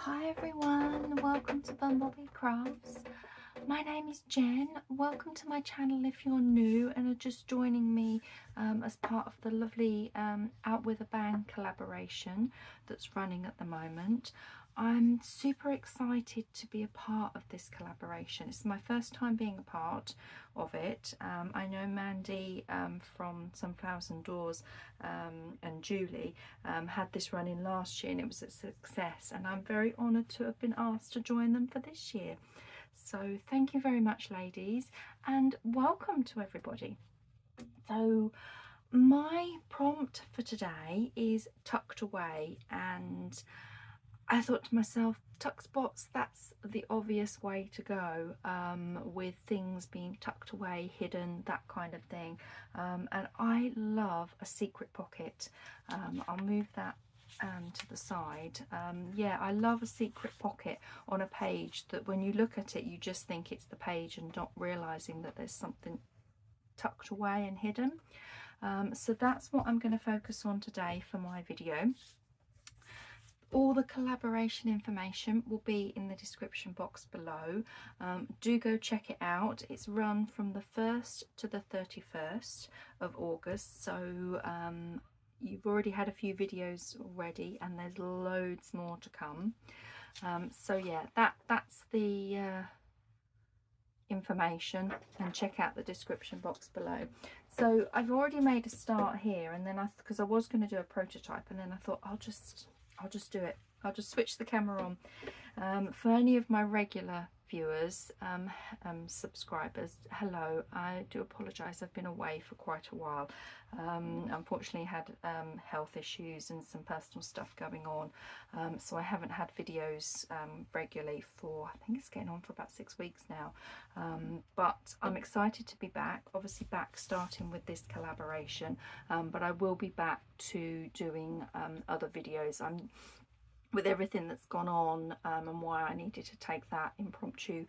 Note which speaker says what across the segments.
Speaker 1: Hi everyone, welcome to BumbleBeeCrafts. My name is Jen. Welcome to my channel if you're new and are just joining me as part of the lovely Out With a Bang collaboration that's running at the moment. I'm super excited to be a part of this collaboration. It's my first time being a part of it. I know Mandy from Sunflowers and Doors and Julie had this running last year and it was a success, and I'm very honoured to have been asked to join them for this year. So thank you very much, ladies, and welcome to everybody. So my prompt for today is tucked away, and I thought to myself, tuck spots, that's the obvious way to go with things being tucked away, hidden, that kind of thing. And I love a secret pocket. I'll move that to the side. Yeah, I love a secret pocket on a page that when you look at it, you just think it's the page and not realizing that there's something tucked away and hidden. So that's what I'm going to focus on today for my video. All the collaboration information will be in the description box below. Do go check it out. It's run from the 1st to the 31st of August, so you've already had a few videos already and there's loads more to come. So yeah, that's the information, and check out the description box below. So I've already made a start here, and then because I was going to do a prototype, and then I thought I'll just do it. I'll just switch the camera on. For any of my regular viewers, subscribers, hello. I do apologise, I've been away for quite a while. Unfortunately had health issues and some personal stuff going on, so I haven't had videos regularly for, I think it's getting on for about 6 weeks now. But I'm excited to be back, obviously back starting with this collaboration, but I will be back to doing other videos. With everything that's gone on and why I needed to take that impromptu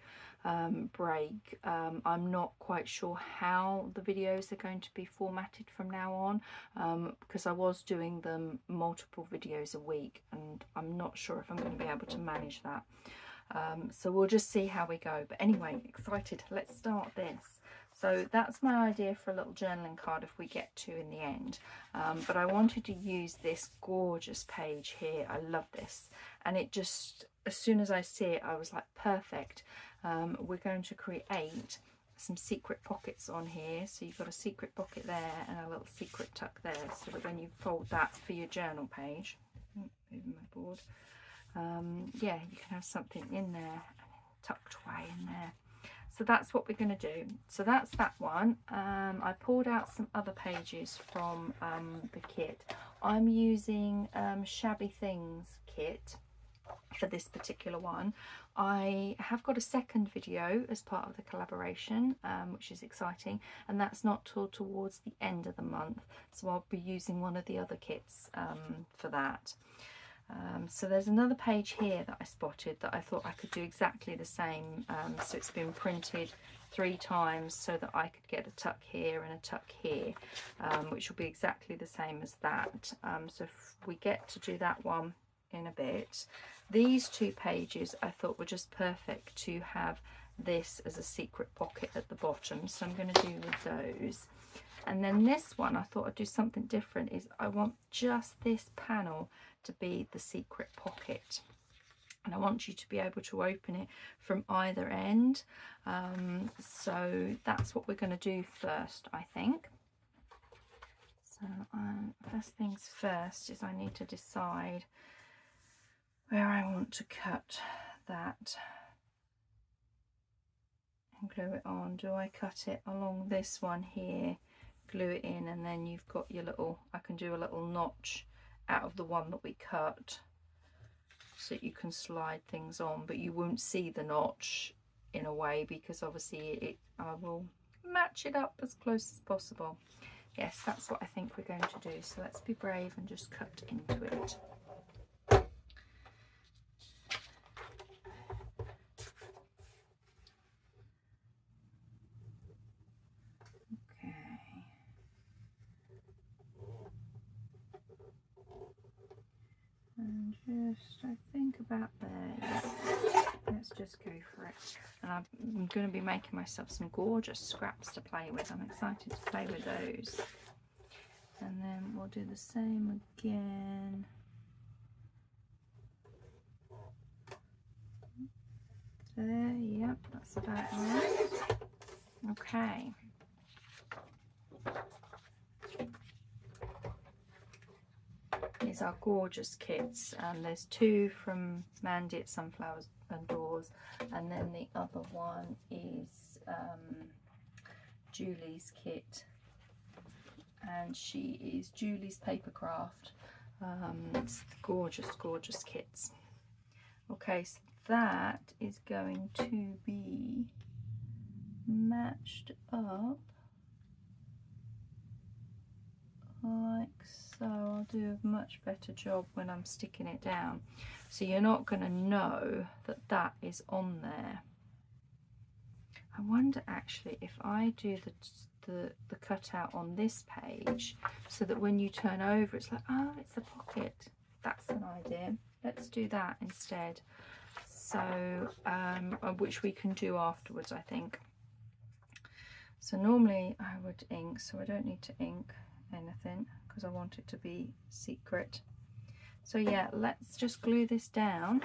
Speaker 1: break, I'm not quite sure how the videos are going to be formatted from now on, because I was doing them multiple videos a week, and I'm not sure if I'm going to be able to manage that. So we'll just see how we go. But anyway, excited. Let's start this. So that's my idea for a little journaling card if we get to in the end. But I wanted to use this gorgeous page here. I love this. And it just, as soon as I see it, I was like, perfect. We're going to create some secret pockets on here. So you've got a secret pocket there and a little secret tuck there. So that when you fold that for your journal page, moving my board, yeah, you can have something in there tucked away in there. So that's what we're going to do. So that's that one. I pulled out some other pages from the kit. I'm using Shabby Things kit for this particular one. I have got a second video as part of the collaboration, which is exciting, and that's not till towards the end of the month, so I'll be using one of the other kits for that. So there's another page here that I spotted that I thought I could do exactly the same. So it's been printed 3 times so that I could get a tuck here and a tuck here, which will be exactly the same as that. So if we get to do that one in a bit. These 2 pages I thought were just perfect to have this as a secret pocket at the bottom, so I'm going to do with those. And then this one, I thought I'd do something different, is I want just this panel to be the secret pocket, and I want you to be able to open it from either end. So that's what we're going to do first, I think. So first things first is I need to decide where I want to cut that and glue it on. Do I cut it along this one here, glue it in, and then you've got your little, I can do a little notch out of the one that we cut so that you can slide things on, but you won't see the notch in a way because obviously I will match it up as close as possible. Yes, that's what I think we're going to do. So let's be brave and just cut into it. And just, I think about there. Yeah. Let's just go for it. And I'm going to be making myself some gorgeous scraps to play with. I'm excited to play with those. And then we'll do the same again. There, yep, that's about right. Okay. These are gorgeous kits, and there's 2 from Mandy at Sunflowers and Doors, and then the other one is Julie's kit, and she is Julie's Papercraft. It's gorgeous, gorgeous kits. Okay, so that is going to be matched up like so. I'll do a much better job when I'm sticking it down, so you're not going to know that that is on there. I wonder actually if I do the cutout on this page, so that when you turn over it's like, oh, it's a pocket. That's an idea. Let's do that instead. So which we can do afterwards, I think. So normally I would ink, so I don't need to ink anything because I want it to be secret. So yeah, let's just glue this down.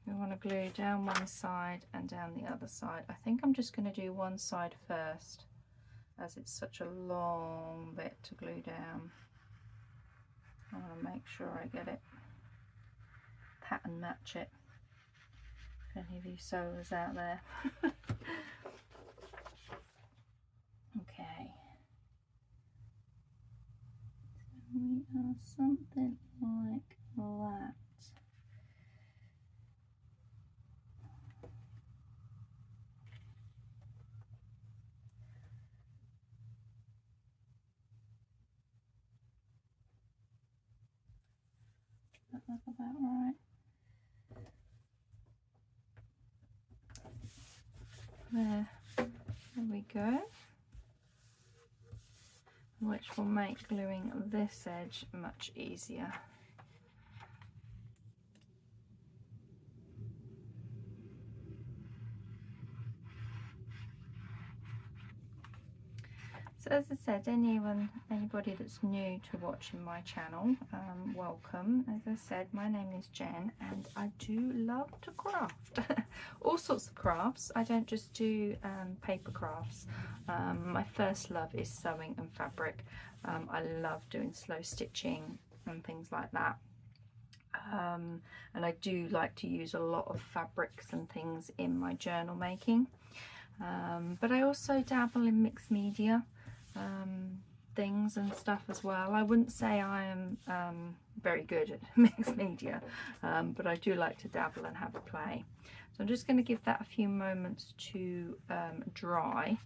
Speaker 1: We want to glue down one side and down the other side. I think I'm just going to do one side first, as it's such a long bit to glue down. I want to make sure I get it, pattern match it. If any of you sewers out there. Okay. So we are something like that. That look about right. There we go. Which will make gluing this edge much easier. So as I said, anybody that's new to watching my channel, welcome. As I said, my name is Jen and I do love to craft. All sorts of crafts. I don't just do paper crafts. My first love is sewing and fabric. I love doing slow stitching and things like that. And I do like to use a lot of fabrics and things in my journal making. But I also dabble in mixed media things and stuff as well. I wouldn't say I am very good at mixed media, but I do like to dabble and have a play. So I'm just going to give that a few moments to dry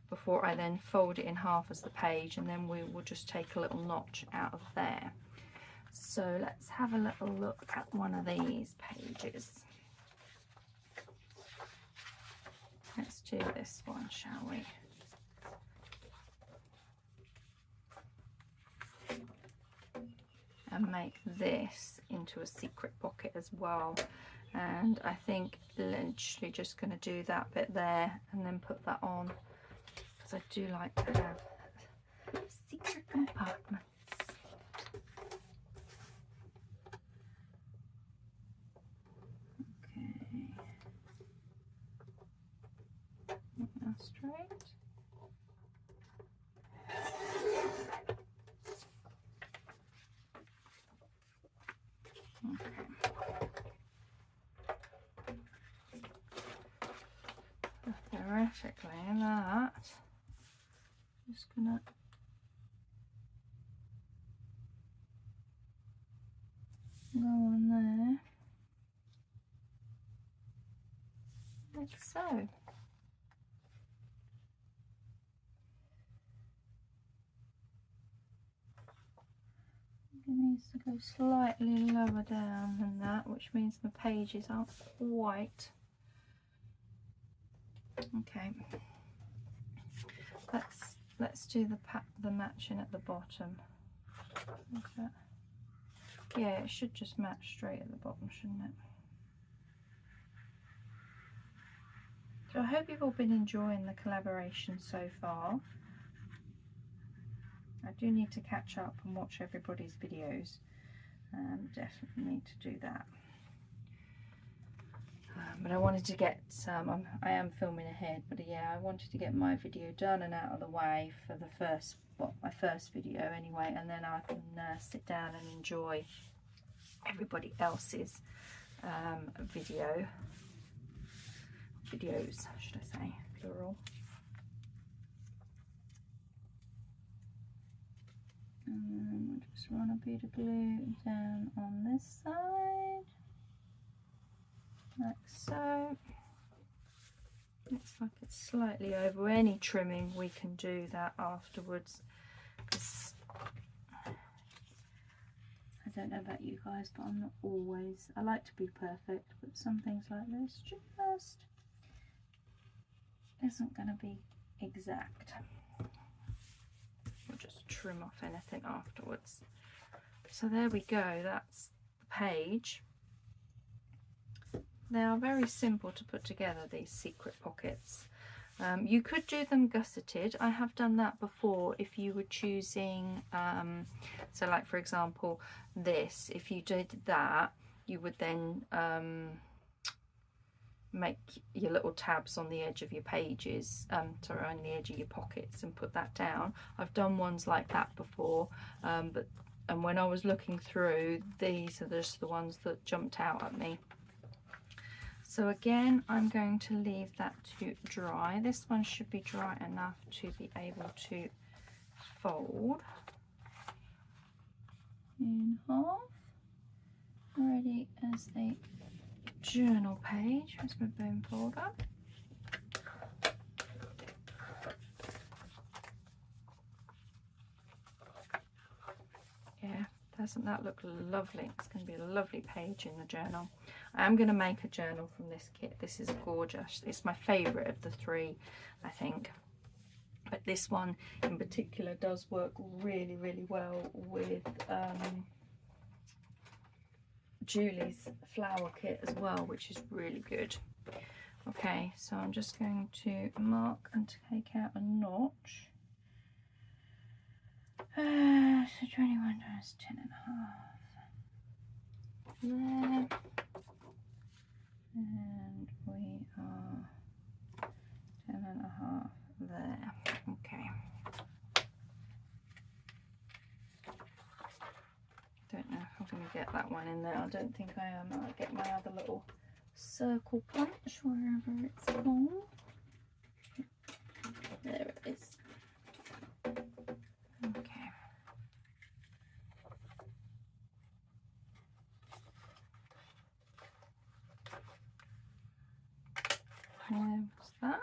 Speaker 1: before I then fold it in half as the page, and then we will just take a little notch out of there. So let's have a little look at one of these pages. Let's do this one, shall we? And make this into a secret pocket as well. And I think literally just going to do that bit there and then put that on, because I do like to have secret compartments. Okay. Now straight. Theoretically, that just gonna go on there, like so. It needs to go slightly lower down than that, which means my pages aren't quite. Okay, let's do the matching at the bottom. Okay. Yeah, it should just match straight at the bottom, shouldn't it? So I hope you've all been enjoying the collaboration so far. I do need to catch up and watch everybody's videos. Definitely need to do that. But I wanted to get some, I am filming ahead, but yeah, I wanted to get my video done and out of the way for the first, well, my first video anyway, and then I can sit down and enjoy everybody else's videos, should I say, plural. And then we'll just run a bit of glue down on this side, like so. Looks like it's slightly over. Any trimming, we can do that afterwards. Because I don't know about you guys, but I'm not always, I like to be perfect, but some things like this just isn't going to be exact. We'll just trim off anything afterwards. So there we go, that's the page. They are very simple to put together, these secret pockets. You could do them gusseted. I have done that before if you were choosing, so like for example this, if you did that, you would then make your little tabs on the edge of your pages, sorry, on the edge of your pockets, and put that down. I've done ones like that before, and when I was looking through, these are just the ones that jumped out at me. So again, I'm going to leave that to dry. This one should be dry enough to be able to fold in half, ready as a journal page. Where's my bone folder? Yeah, doesn't that look lovely? It's going to be a lovely page in the journal. I am going to make a journal from this kit. This is gorgeous. It's my favourite of the three, I think. But this one in particular does work really, really well with Julie's flower kit as well, which is really good. Okay, so I'm just going to mark and take out a notch. So 21 times 10.5 there, and we are 10.5 there. Okay. Don't know if I'm going to get that one in there. I don't think I am. I'll get my other little circle punch wherever it's gone. There it is. Okay. Where was that?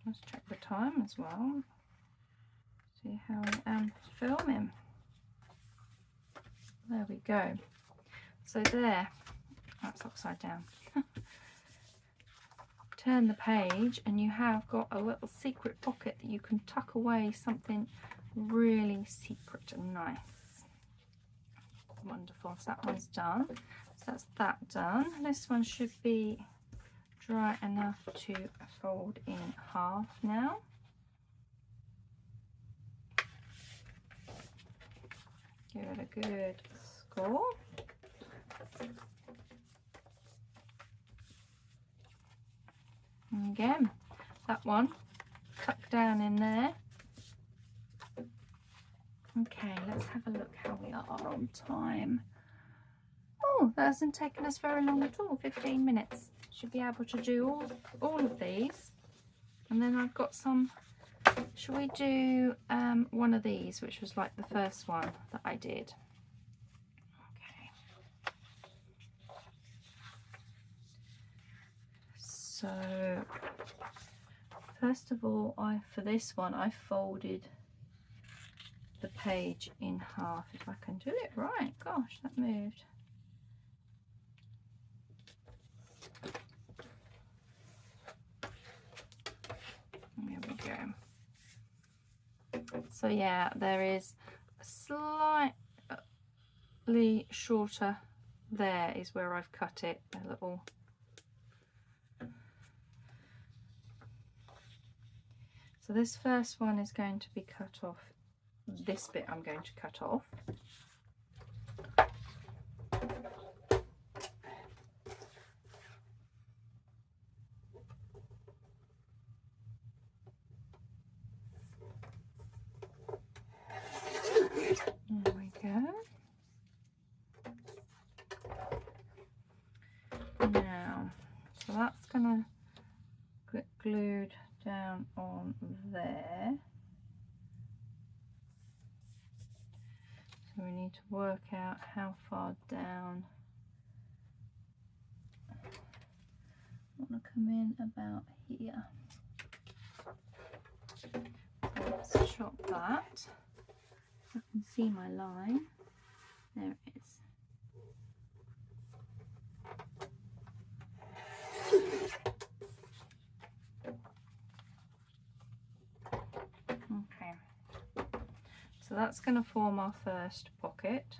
Speaker 1: Let's check the time as well. See how I am filming. There we go. So there, that's upside down. Turn the page and you have got a little secret pocket that you can tuck away something really secret and nice. Wonderful. So that one's done. So that's that done. This one should be dry enough to fold in half now. Give it a good score. And again, that one tucked down in there. Okay, let's have a look how we are on time. Oh, that hasn't taken us very long at all, 15 minutes. Should be able to do all of these. And then I've got some, shall we do one of these, which was like the first one that I did. Okay. So, first of all, for this one, I folded the page in half, if I can do it right. Gosh, that moved. There we go. So yeah, there is a slightly shorter, there is where I've cut it a little. So this first one is going to be cut off. This bit I'm going to cut off. There we go. Now, so that's going to get glued down on there. So we need to work out how far down. I want to come in about here. So let's chop that. I can see my line. There it is. Okay, so that's going to form our first pocket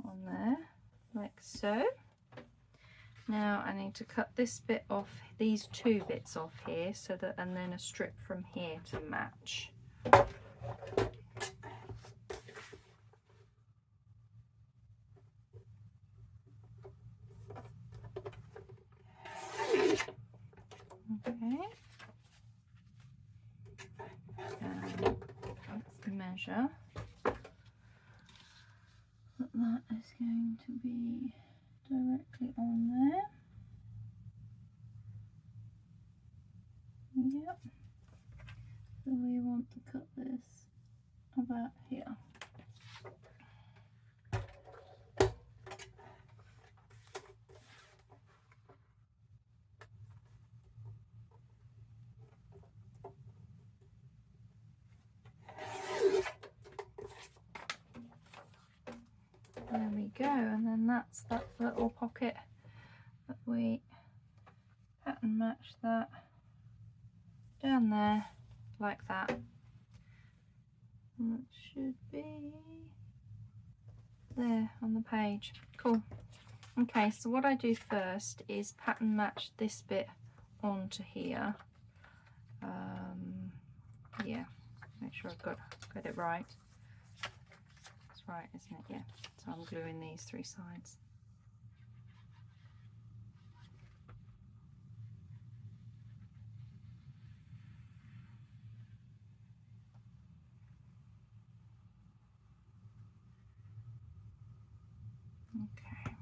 Speaker 1: on there, like so. Now I need to cut this bit off, these two bits off here, so that, and then a strip from here to match. Okay, let's measure. That is going to be directly on there. Yep. So we want to cut this about here. There we go, and then that's that little pocket that we pattern match that down there like that. And that should be there on the page. Cool. Okay, so what I do first is pattern match this bit onto here. Yeah, make sure I've got it right. That's right, isn't it? Yeah. So I'm gluing these three sides. Okay.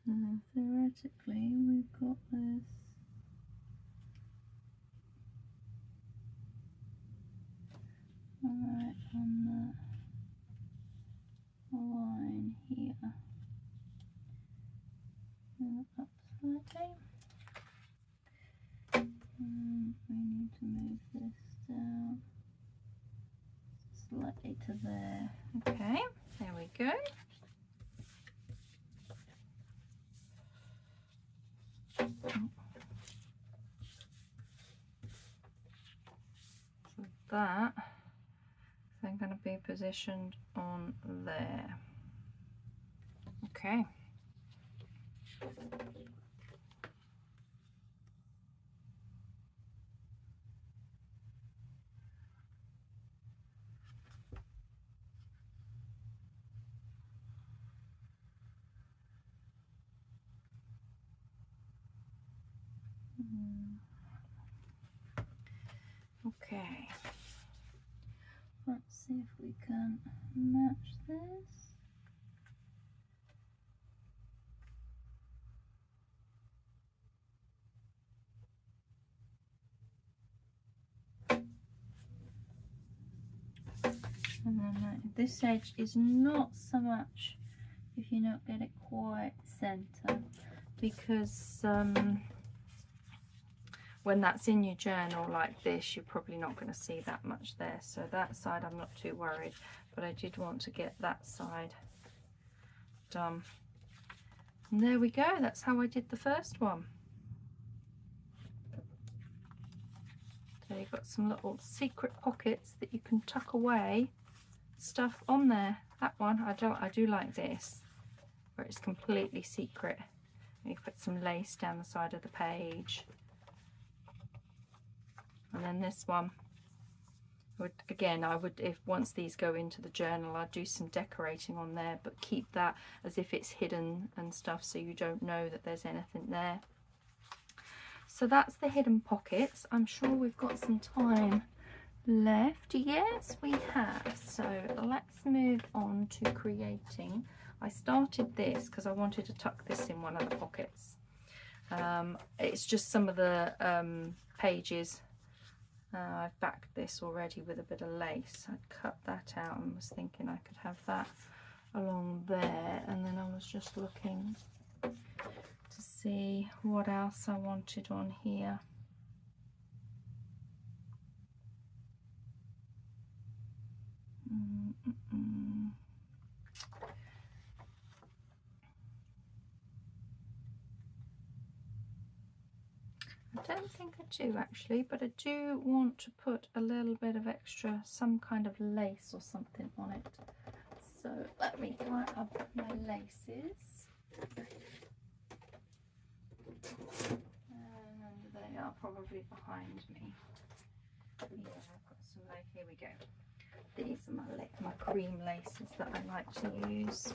Speaker 1: And theoretically we've got this right on the line here. Up slightly. And we need to move this down slightly to there. Okay, there we go. So that is then going to be positioned on there. Okay. Okay, let's see if we can match this. And then this edge is not so much, if you not get it quite center, because when that's in your journal like this, you're probably not going to see that much there. So that side I'm not too worried, but I did want to get that side done. And there we go, that's how I did the first one. you've got some little secret pockets that you can tuck away stuff on there. That one, I do like this, where it's completely secret. You put some lace down the side of the page. And then this one, I would, if once these go into the journal, I'd do some decorating on there, but keep that as if it's hidden and stuff, so you don't know that there's anything there. So that's the hidden pockets. I'm sure we've got some time left. Yes, we have. So let's move on to creating. I started this because I wanted to tuck this in one of the pockets. It's just some of the pages. I've backed this already with a bit of lace. I'd cut that out and was thinking I could have that along there, and then I was just looking to see what else I wanted on here. I don't think I do actually, but I do want to put a little bit of extra, some kind of lace or something on it. So let me tie up my laces. And they are probably behind me. Yeah, I've got some lace. Here we go. These are my cream laces that I like to use.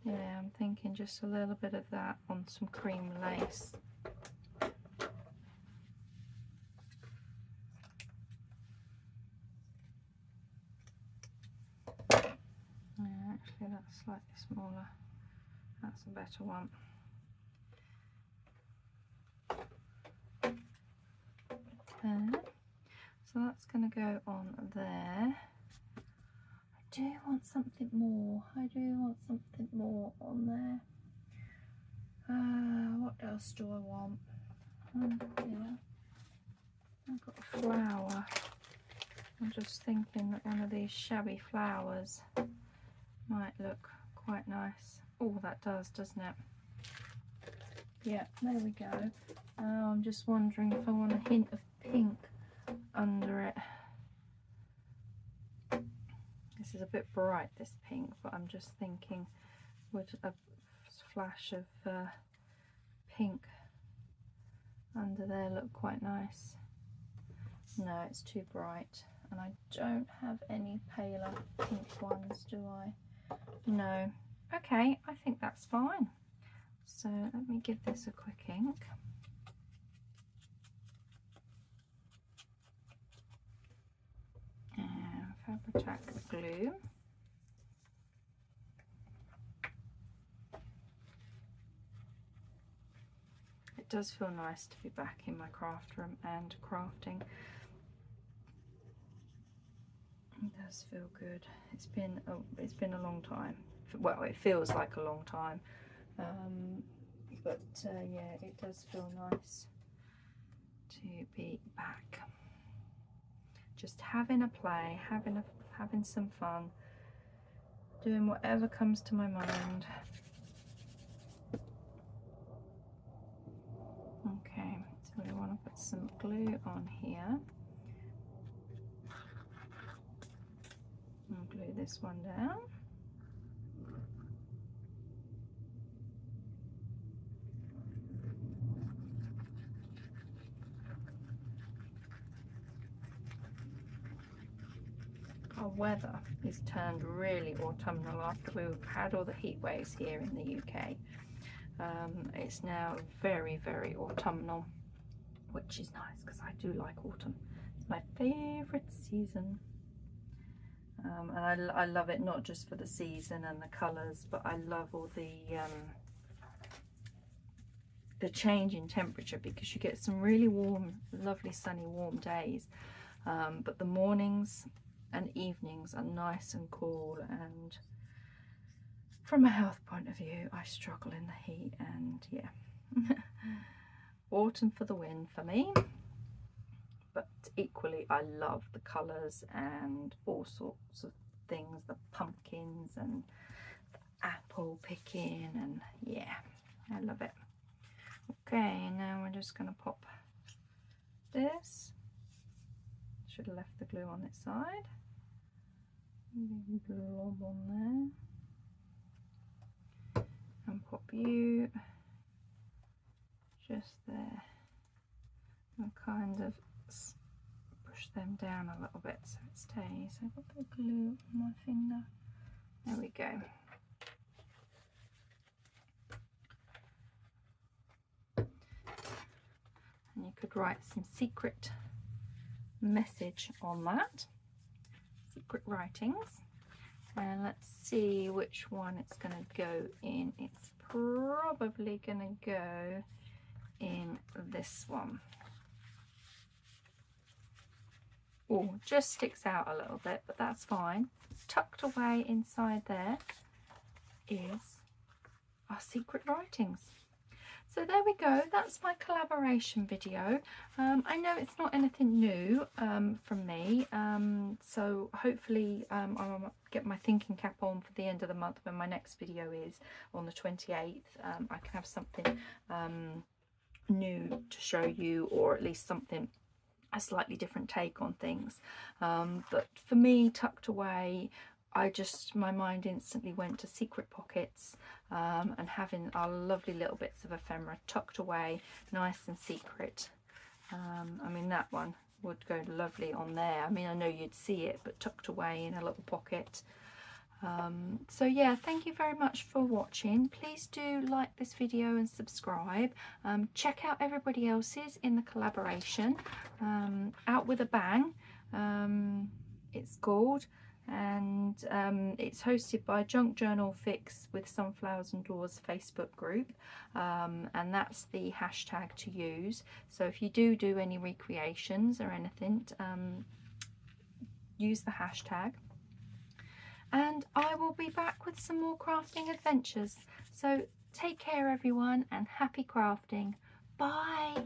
Speaker 1: Yeah, I'm thinking just a little bit of that on some cream lace. Yeah, actually that's slightly smaller. That's a better one. There. So that's going to go on there. I do want something more. On there. What else do I want? Yeah, I've got a flower. I'm just thinking that one of these shabby flowers might look quite nice. Oh, that does, doesn't it? Yeah, there we go. I'm just wondering if I want a hint of pink under it. This is a bit bright, this pink, but I'm just thinking, would a flash of pink under there look quite nice? No, it's too bright, and I don't have any paler pink ones, do I? No. Okay, I think that's fine. So let me give this a quick ink. And Fabri-Tac glue. It does feel nice to be back in my craft room and crafting. It does feel good. It's been a long time. Well, it feels like a long time, but yeah, it does feel nice to be back. Just having a play, having some fun, doing whatever comes to my mind. Okay, so we want to put some glue on here. And glue this one down. Our weather is turned really autumnal after we've had all the heat waves here in the UK. It's now very, very autumnal, which is nice because I do like autumn. It's my favourite season. And I love it not just for the season and the colours, but I love all the change in temperature, because you get some really warm, lovely sunny warm days, but the mornings and evenings are nice and cool, and from a health point of view I struggle in the heat, and yeah. Autumn for the win for me. But equally I love the colours and all sorts of things, the pumpkins and the apple picking, and yeah, I love it. Okay, now we're just going to pop this. Should have left the glue on its side. Blob on there. And pop you just there. And kind of push them down a little bit so it stays. I've got the glue on my finger. There we go. And you could write some secret message on that. Secret writings. And let's see which one it's going to go in. It's probably going to go in this one. Oh, just sticks out a little bit, but that's fine. Tucked away inside there is our secret writings. So there we go, that's my collaboration video. I know it's not anything new from me, so hopefully I'll get my thinking cap on for the end of the month when my next video is on the 28th. I can have something new to show you, or at least something, a slightly different take on things. But for me, tucked away, my mind instantly went to secret pockets and having our lovely little bits of ephemera tucked away nice and secret. I mean, that one would go lovely on there. I mean, I know you'd see it, but tucked away in a little pocket. So yeah, thank you very much for watching. Please do like this video and subscribe. Check out everybody else's in the collaboration. Out with a Bang, it's called, and it's hosted by Junk Journal Fix with Sunflowers and Doors Facebook group, and that's the hashtag to use. So if you do any recreations or anything, use the hashtag. And I will be back with some more crafting adventures. So take care everyone, and happy crafting. Bye.